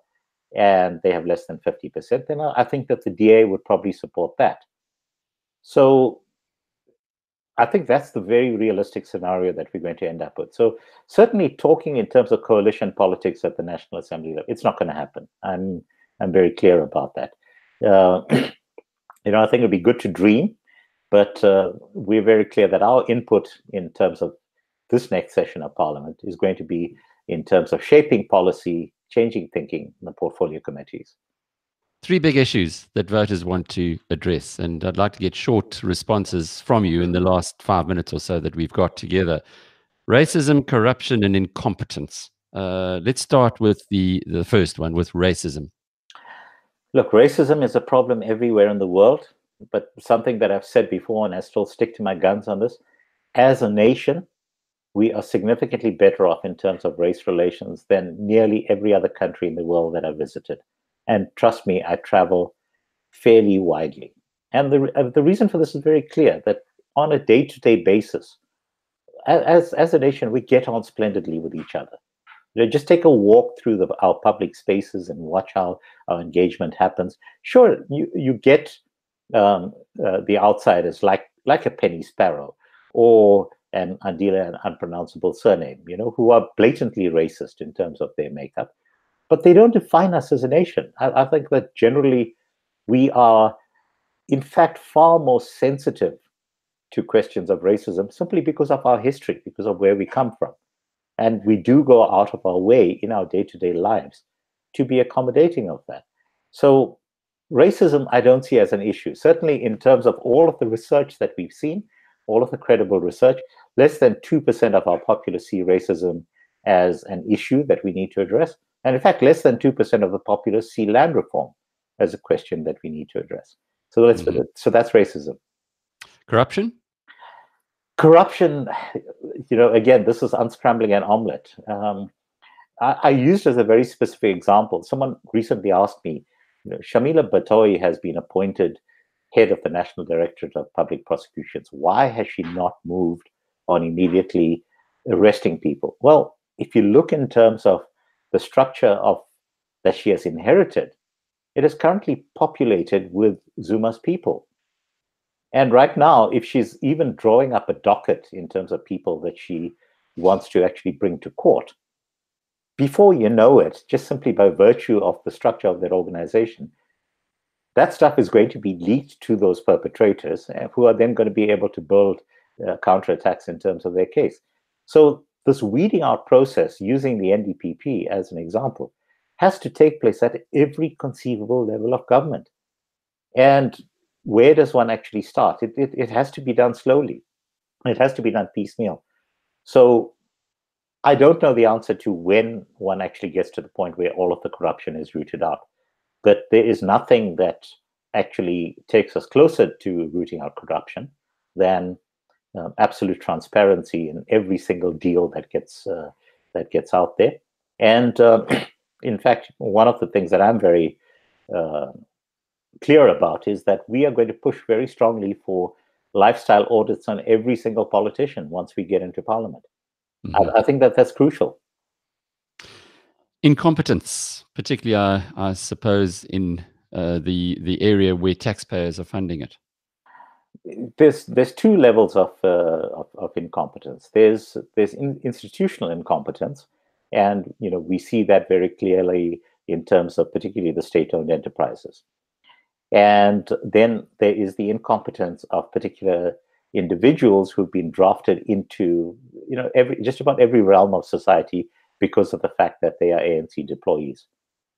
and they have less than 50%, then I think that the DA would probably support that. So I think that's the very realistic scenario that we're going to end up with. So certainly talking in terms of coalition politics at the National Assembly level, it's not going to happen. I'm very clear about that. I think it'd be good to dream, but we're very clear that our input in terms of this next session of Parliament is going to be in terms of shaping policy, changing thinking in the portfolio committees. Three big issues that voters want to address, and I'd like to get short responses from you in the last 5 minutes or so that we've got together. Racism, corruption, and incompetence. Let's start with the first one, with racism. Look, racism is a problem everywhere in the world, but something that I've said before, and I still stick to my guns on this, as a nation, we are significantly better off in terms of race relations than nearly every other country in the world that I've visited. And trust me, I travel fairly widely. And the reason for this is very clear, that on a day-to-day basis, as a nation, we get on splendidly with each other. Just take a walk through our public spaces and watch how our engagement happens. Sure, you get the outsiders like a penny sparrow or an unpronounceable surname, who are blatantly racist in terms of their makeup. But they don't define us as a nation. I think that generally we are, in fact, far more sensitive to questions of racism simply because of our history, because of where we come from. And we do go out of our way in our day-to-day lives to be accommodating of that. So racism, I don't see as an issue. Certainly in terms of all of the research that we've seen, all of the credible research, less than 2% of our populace see racism as an issue that we need to address. And in fact, less than 2% of the populace see land reform as a question that we need to address. So so that's racism. Corruption? Corruption, again, this is unscrambling an omelet. I used as a very specific example. Someone recently asked me, Shamila Batoyi has been appointed head of the National Directorate of Public Prosecutions. Why has she not moved on immediately arresting people? Well, if you look in terms of the structure that she has inherited, it is currently populated with Zuma's people. And right now, if she's even drawing up a docket in terms of people that she wants to actually bring to court, before you know it, just simply by virtue of the structure of that organization, that stuff is going to be leaked to those perpetrators, who are then going to be able to build counterattacks in terms of their case. So this weeding out process, using the NDPP as an example, has to take place at every conceivable level of government. And where does one actually start? It has to be done slowly. It has to be done piecemeal. So I don't know the answer to when one actually gets to the point where all of the corruption is rooted out. But there is nothing that actually takes us closer to rooting out corruption than absolute transparency in every single deal that gets out there. And in fact, one of the things that I'm very clear about is that we are going to push very strongly for lifestyle audits on every single politician once we get into Parliament. Mm-hmm. I think that's crucial. Incompetence, particularly, I suppose, in the area where taxpayers are funding it. There's two levels of incompetence. There's institutional incompetence, and we see that very clearly in terms of particularly the state-owned enterprises. And then there is the incompetence of particular individuals who've been drafted into just about every realm of society because of the fact that they are ANC deployees.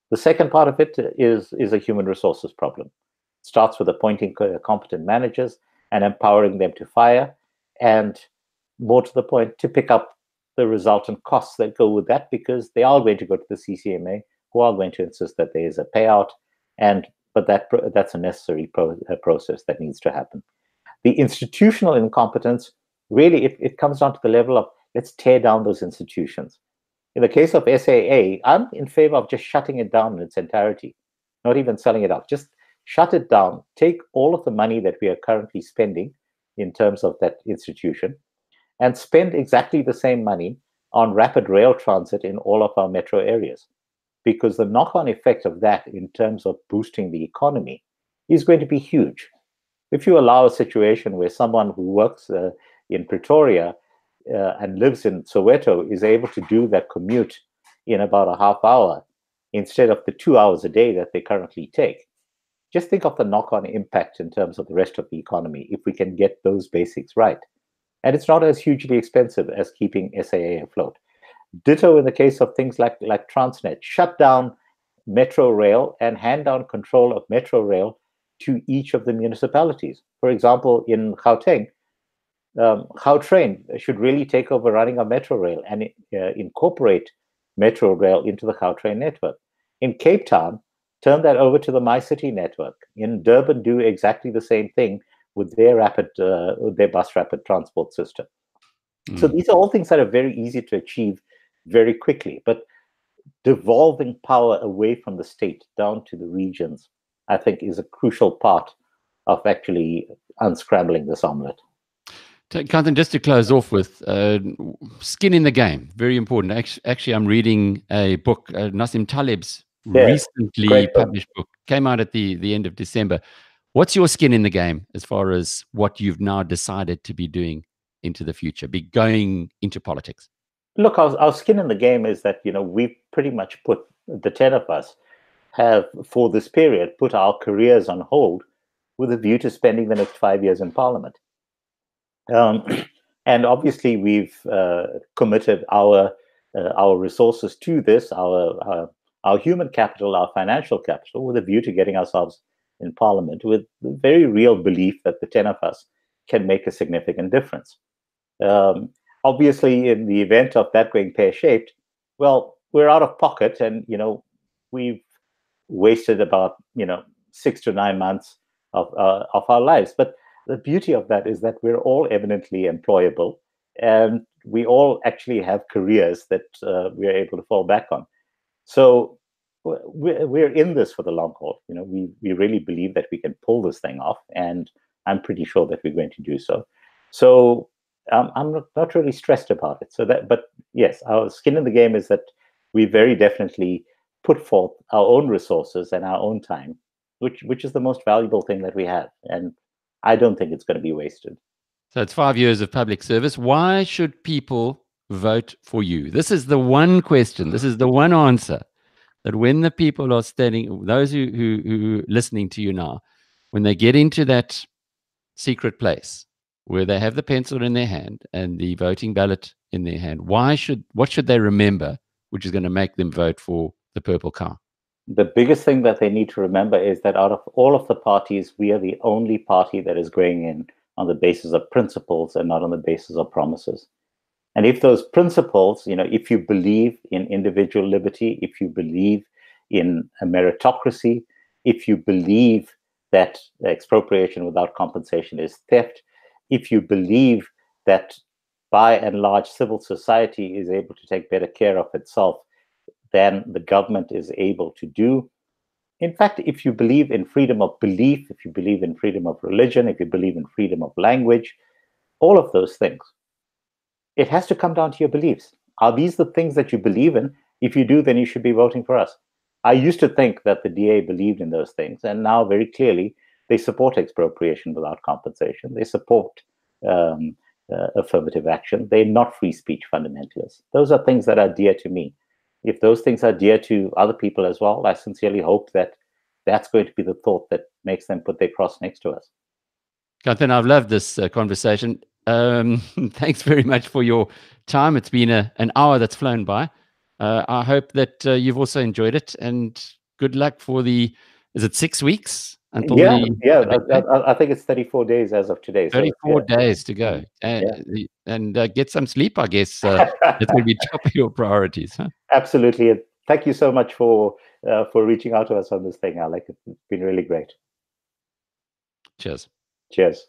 The second part of it is a human resources problem. It starts with appointing competent managers and empowering them to fire, and more to the point, to pick up the resultant costs that go with that, because they are going to go to the CCMA, who are going to insist that there is a payout, but that's a necessary process that needs to happen. The institutional incompetence, really, it comes down to the level of, let's tear down those institutions. In the case of SAA, I'm in favor of just shutting it down in its entirety, not even selling it off, just shut it down, take all of the money that we are currently spending in terms of that institution, and spend exactly the same money on rapid rail transit in all of our metro areas. Because the knock-on effect of that in terms of boosting the economy is going to be huge. If you allow a situation where someone who works in Pretoria and lives in Soweto is able to do that commute in about a half hour instead of the 2 hours a day that they currently take, just think of the knock-on impact in terms of the rest of the economy if we can get those basics right. And it's not as hugely expensive as keeping SAA afloat. Ditto in the case of things like Transnet. Shut down Metro Rail and hand down control of Metro Rail to each of the municipalities. For example, in Gauteng, Gautrain should really take over running a Metro Rail and incorporate Metro Rail into the Gautrain network. In Cape Town, turn that over to the MyCity network. In Durban, do exactly the same thing with their bus rapid transport system. So these are all things that are very easy to achieve very quickly, but devolving power away from the state down to the regions, I think, is a crucial part of actually unscrambling this omelette. Kanthan, just to close off with skin in the game, very important. Actually, I'm reading a book, Nassim Taleb's recently published book, came out at the end of December. What's your skin in the game as far as what you've now decided to be doing into the future, be going into politics? Look, our skin in the game is that, we pretty much put, the 10 of us have, for this period, put our careers on hold with a view to spending the next 5 years in Parliament. And obviously, we've committed our resources to this, our human capital, our financial capital, with a view to getting ourselves in Parliament, with the very real belief that the 10 of us can make a significant difference. Obviously, in the event of that going pear-shaped, well, we're out of pocket, and we've wasted about 6 to 9 months of our lives. But the beauty of that is that we're all eminently employable, and we all actually have careers that we're able to fall back on. So we're in this for the long haul. We really believe that we can pull this thing off, and I'm pretty sure that we're going to do so. So I'm not really stressed about it. But yes, our skin in the game is that we very definitely put forth our own resources and our own time, which is the most valuable thing that we have, and I don't think it's going to be wasted. So it's 5 years of public service. Why should people vote for you? This is the one question. This is the one answer that when the people are standing, those who are listening to you now, when they get into that secret place where they have the pencil in their hand and the voting ballot in their hand, what should they remember, which is going to make them vote for the purple car? The biggest thing that they need to remember is that out of all of the parties, we are the only party that is going in on the basis of principles and not on the basis of promises. And if those principles, if you believe in individual liberty, if you believe in a meritocracy, if you believe that expropriation without compensation is theft, if you believe that by and large civil society is able to take better care of itself than the government is able to do. In fact, if you believe in freedom of belief, if you believe in freedom of religion, if you believe in freedom of language, all of those things, it has to come down to your beliefs. Are these the things that you believe in? If you do, then you should be voting for us. I used to think that the DA believed in those things, and now very clearly they support expropriation without compensation. They support affirmative action. They're not free speech fundamentalists. Those are things that are dear to me. If those things are dear to other people as well, I sincerely hope that that's going to be the thought that makes them put their cross next to us. Kanthan, I've loved this conversation. Thanks very much for your time. It's been an hour that's flown by. I hope that you've also enjoyed it, and good luck for is it 6 weeks? Until I think it's 34 days as of today. 34 days to go. And get some sleep, I guess. It's going to be top of your priorities. Huh? Absolutely. And thank you so much for reaching out to us on this thing, Alec. It's been really great. Cheers. Cheers.